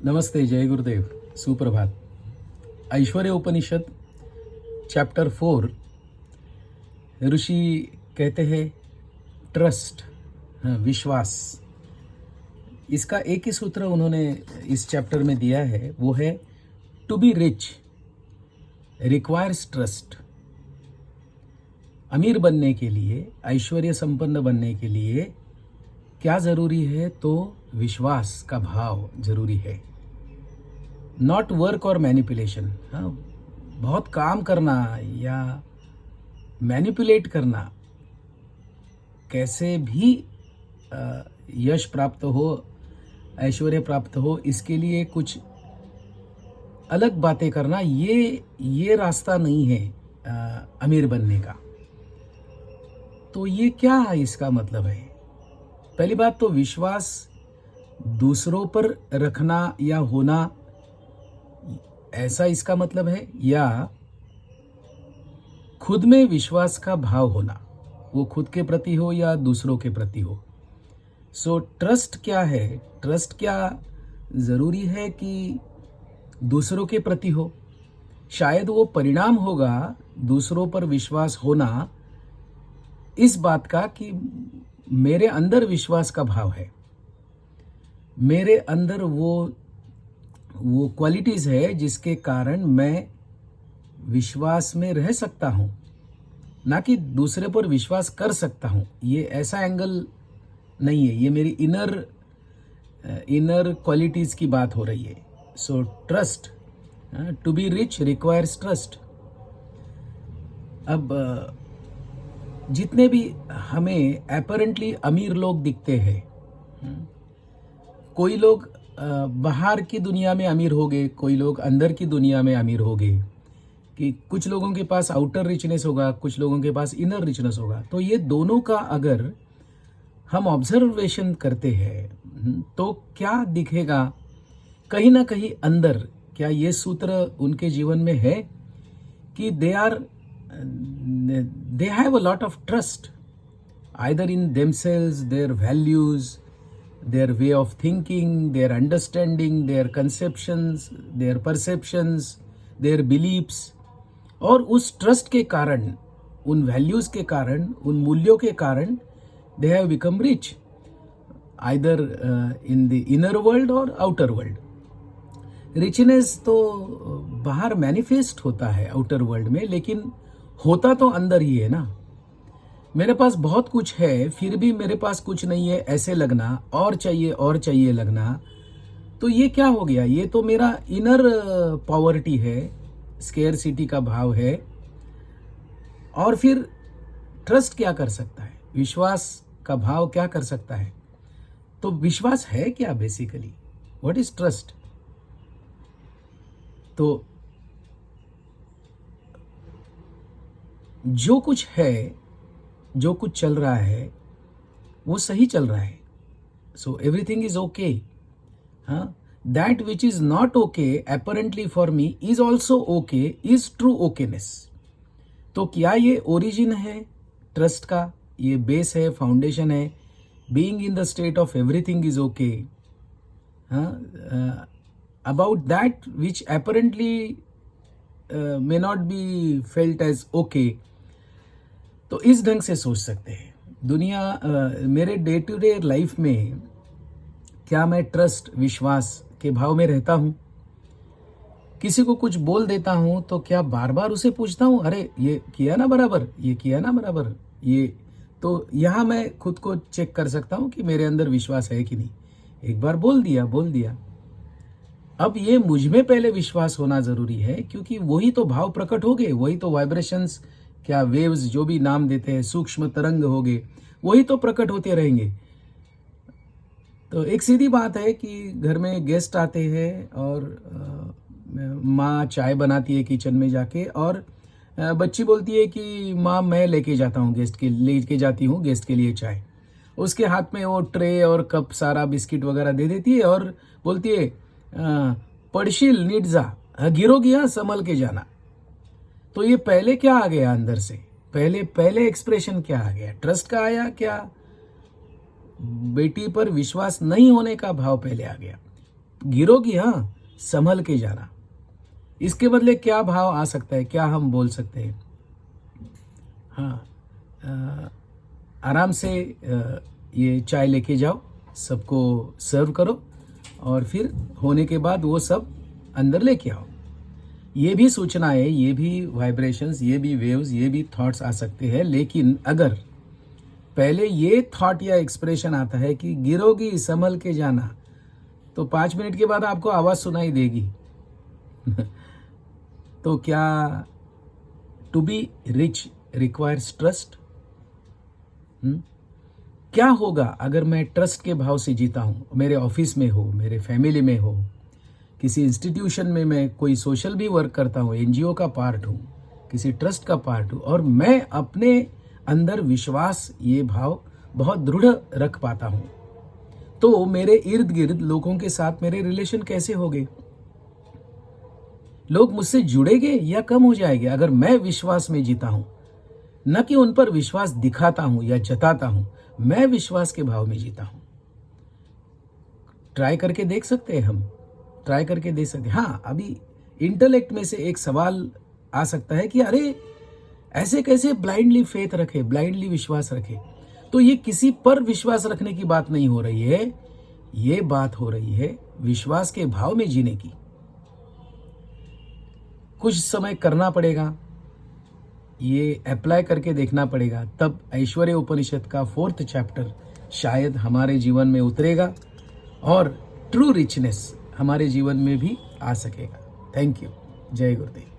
नमस्ते, जय गुरुदेव, सुप्रभात। ऐश्वर्य उपनिषद चैप्टर 4 ऋषि कहते हैं ट्रस्ट, विश्वास। इसका एक ही सूत्र उन्होंने इस चैप्टर में दिया है, वो है to be rich requires trust. अमीर बनने के लिए, ऐश्वर्य संपन्न बनने के लिए क्या ज़रूरी है? तो विश्वास का भाव ज़रूरी है, नॉट वर्क और मैनिपुलेशन। हाँ, बहुत काम करना या मैनिपुलेट करना, कैसे भी यश प्राप्त हो, ऐश्वर्य प्राप्त हो, इसके लिए कुछ अलग बातें करना, ये रास्ता नहीं है अमीर बनने का। तो ये क्या है, इसका मतलब है? पहली बात तो विश्वास दूसरों पर रखना या होना, ऐसा इसका मतलब है, या खुद में विश्वास का भाव होना, वो खुद के प्रति हो या दूसरों के प्रति हो। सो ट्रस्ट क्या है? ट्रस्ट क्या ज़रूरी है कि दूसरों के प्रति हो? शायद वो परिणाम होगा दूसरों पर विश्वास होना इस बात का कि मेरे अंदर विश्वास का भाव है, मेरे अंदर वो क्वालिटीज़ है जिसके कारण मैं विश्वास में रह सकता हूँ, ना कि दूसरे पर विश्वास कर सकता हूँ। ये ऐसा एंगल नहीं है, ये मेरी इनर क्वालिटीज़ की बात हो रही है। So trust, to be rich requires trust. अब जितने भी हमें अपैरेंटली अमीर लोग दिखते हैं, कोई लोग बाहर की दुनिया में अमीर हो गए, कोई लोग अंदर की दुनिया में अमीर हो गए, कि कुछ लोगों के पास आउटर रिचनेस होगा, कुछ लोगों के पास इनर रिचनेस होगा। तो ये दोनों का अगर हम ऑब्जर्वेशन करते हैं तो क्या दिखेगा? कहीं ना कहीं अंदर क्या ये सूत्र उनके जीवन में है कि they have a lot of trust either in themselves, there values, their way of thinking, their understanding, their conceptions, their perceptions, their beliefs, और उस ट्रस्ट के कारण, उन वैल्यूज के कारण, उन मूल्यों के कारण they have become rich, either in the inner world or outer world. Richness तो बाहर मैनिफेस्ट होता है आउटर वर्ल्ड में, लेकिन होता तो अंदर ही है ना। मेरे पास बहुत कुछ है फिर भी मेरे पास कुछ नहीं है ऐसे लगना, और चाहिए लगना, तो ये क्या हो गया? ये तो मेरा इनर पॉवर्टी है, स्केर्सिटी का भाव है। और फिर ट्रस्ट क्या कर सकता है? विश्वास का भाव क्या कर सकता है? तो विश्वास है क्या बेसिकली? What is trust? तो जो कुछ है, जो कुछ चल रहा है वो सही चल रहा है, सो एवरीथिंग इज ओके। हाँ, that which is not okay apparently for me is also okay, is true okayness. तो क्या ये ओरिजिन है ट्रस्ट का? ये बेस है, फाउंडेशन है, being in the state of everything is okay. About that which apparently may not be felt as okay. तो इस ढंग से सोच सकते हैं दुनिया। मेरे डे टू डे लाइफ में क्या मैं ट्रस्ट, विश्वास के भाव में रहता हूँ? किसी को कुछ बोल देता हूँ तो क्या बार बार उसे पूछता हूँ, अरे ये किया ना बराबर, ये किया ना बराबर? ये तो यहाँ मैं खुद को चेक कर सकता हूँ कि मेरे अंदर विश्वास है कि नहीं। एक बार बोल दिया। अब ये मुझ में पहले विश्वास होना जरूरी है, क्योंकि वही तो भाव प्रकट हो गए, वही तो वाइब्रेशंस, क्या वेव्स, जो भी नाम देते हैं, सूक्ष्म तरंग हो गए, वही तो प्रकट होते रहेंगे। तो एक सीधी बात है कि घर में गेस्ट आते हैं और माँ चाय बनाती है किचन में जाके, और बच्ची बोलती है कि माँ मैं लेके जाती हूँ गेस्ट के लिए चाय। उसके हाथ में वो ट्रे और कप सारा बिस्किट वगैरह दे देती है और बोलती है पड़शील नीट जा, गिरोगी हाँ संभल के जाना। तो ये पहले क्या आ गया अंदर से? पहले एक्सप्रेशन क्या आ गया? ट्रस्ट का आया क्या? बेटी पर विश्वास नहीं होने का भाव पहले आ गया। गिरोगी, हाँ, संभल के जाना। इसके बदले क्या भाव आ सकता है, क्या हम बोल सकते हैं? हाँ, आराम से ये चाय लेके जाओ, सबको सर्व करो और फिर होने के बाद वो सब अंदर लेके आओ। ये भी सूचनाएं, ये भी वाइब्रेशंस, ये भी वेव्स, ये भी थॉट्स आ सकते हैं, लेकिन अगर पहले ये थॉट या एक्सप्रेशन आता है कि गिरोगी, संभल के जाना, तो 5 मिनट के बाद आपको आवाज़ सुनाई देगी। तो क्या to be rich requires trust? क्या होगा अगर मैं ट्रस्ट के भाव से जीता हूँ? मेरे ऑफिस में हो, मेरे फैमिली में हो, किसी इंस्टीट्यूशन में मैं कोई सोशल भी वर्क करता हूँ, एनजीओ का पार्ट हूँ, किसी ट्रस्ट का पार्ट हूँ, और मैं अपने अंदर विश्वास, ये भाव बहुत दृढ़ रख पाता हूँ, तो मेरे इर्द गिर्द लोगों के साथ मेरे रिलेशन कैसे होंगे? लोग मुझसे जुड़ेंगे या कम हो जाएंगे अगर मैं विश्वास में जीता हूं? न कि उन पर विश्वास दिखाता हूं या जताता हूं, मैं विश्वास के भाव में जीता हूं। ट्राई करके देख सकते हैं हम, ट्राई करके देख सकते हैं। हाँ, अभी इंटेलेक्ट में से एक सवाल आ सकता है कि अरे ऐसे कैसे ब्लाइंडली फेथ रखे, ब्लाइंडली विश्वास रखे? तो ये किसी पर विश्वास रखने की बात नहीं हो रही है, ये बात हो रही है विश्वास के भाव में जीने की। कुछ समय करना पड़ेगा, ये अप्लाई करके देखना पड़ेगा, तब ऐश्वर्य उपनिषद का 4th चैप्टर शायद हमारे जीवन में उतरेगा और ट्रू रिचनेस हमारे जीवन में भी आ सकेगा। Thank you. जय गुरुदेव।